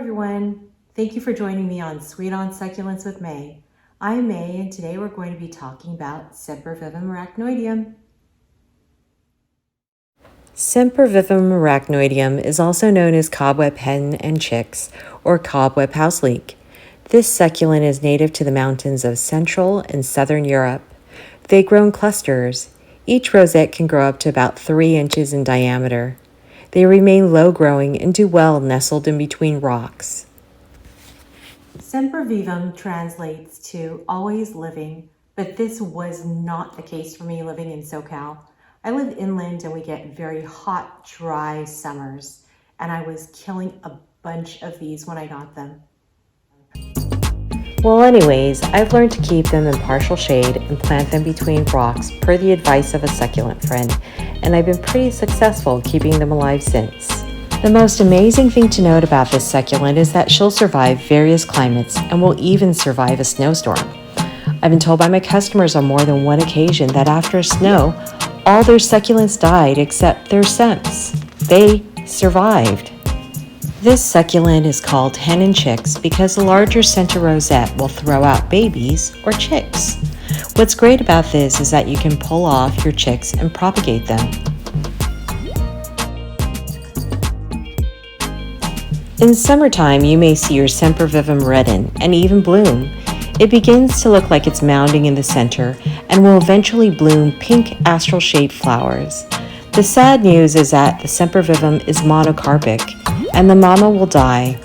everyone. Thank you for joining me on Sweet on Succulents with May. I'm May, and today we're going to be talking about Sempervivum Arachnoideum. Sempervivum Arachnoideum is also known as cobweb hen and chicks, or cobweb house leek. This succulent is native to the mountains of Central and Southern Europe. They grow in clusters. Each rosette can grow up to about 3 inches in diameter. They remain low-growing and do well nestled in between rocks. Sempervivum translates to always living, but this was not the case for me living in SoCal. I live inland and we get very hot, dry summers, and I was killing a bunch of these when I got them. Well, anyways, I've learned to keep them in partial shade and plant them between rocks per the advice of a succulent friend, and I've been pretty successful keeping them alive since. The most amazing thing to note about this succulent is that she'll survive various climates and will even survive a snowstorm. I've been told by my customers on more than one occasion that after a snow, all their succulents died except their Semps. They survived. This succulent is called hen and chicks because the larger center rosette will throw out babies or chicks. What's great about this is that you can pull off your chicks and propagate them. In summertime, you may see your Sempervivum redden and even bloom. It begins to look like it's mounding in the center and will eventually bloom pink astral-shaped flowers. The sad news is that the Sempervivum is monocarpic and the mama will die.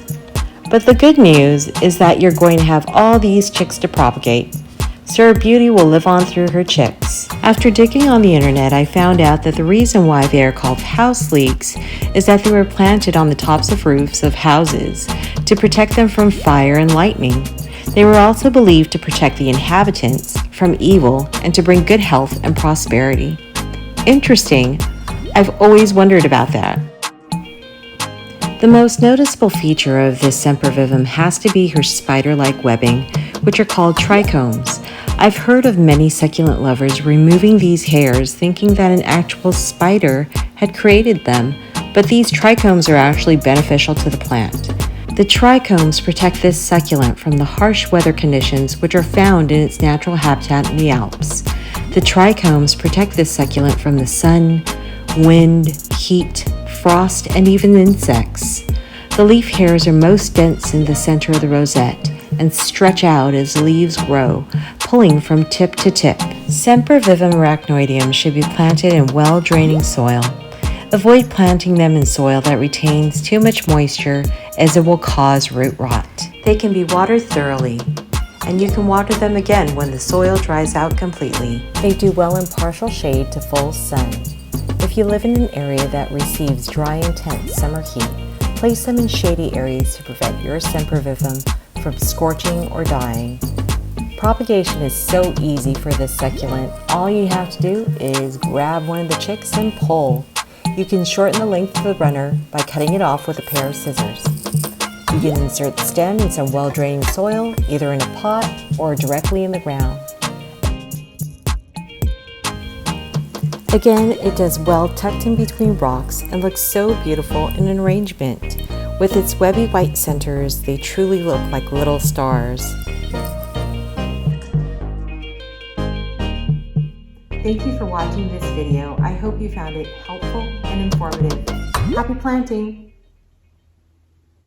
But the good news is that you're going to have all these chicks to propagate, so her beauty will live on through her chicks. After digging on the internet, I found out that the reason why they are called house leeks is that they were planted on the tops of roofs of houses to protect them from fire and lightning. They were also believed to protect the inhabitants from evil and to bring good health and prosperity. Interesting. I've always wondered about that. The most noticeable feature of this Sempervivum has to be her spider-like webbing, which are called trichomes. I've heard of many succulent lovers removing these hairs thinking that an actual spider had created them, but these trichomes are actually beneficial to the plant. The trichomes protect this succulent from the harsh weather conditions which are found in its natural habitat in the Alps. The trichomes protect this succulent from the sun, wind, heat, frost, and even insects. The leaf hairs are most dense in the center of the rosette and stretch out as leaves grow, pulling from tip to tip. Sempervivum Arachnoideum should be planted in well-draining soil. Avoid planting them in soil that retains too much moisture as it will cause root rot. They can be watered thoroughly, and you can water them again when the soil dries out completely. They do well in partial shade to full sun. If you live in an area that receives dry, intense summer heat, place them in shady areas to prevent your Sempervivum from scorching or dying. Propagation is so easy for this succulent. All you have to do is grab one of the chicks and pull. You can shorten the length of the runner by cutting it off with a pair of scissors. You can insert the stem in some well-draining soil, either in a pot or directly in the ground. Again, it does well tucked in between rocks and looks so beautiful in an arrangement. With its webby white centers, they truly look like little stars. Thank you for watching this video. I hope you found it helpful and informative. Happy planting!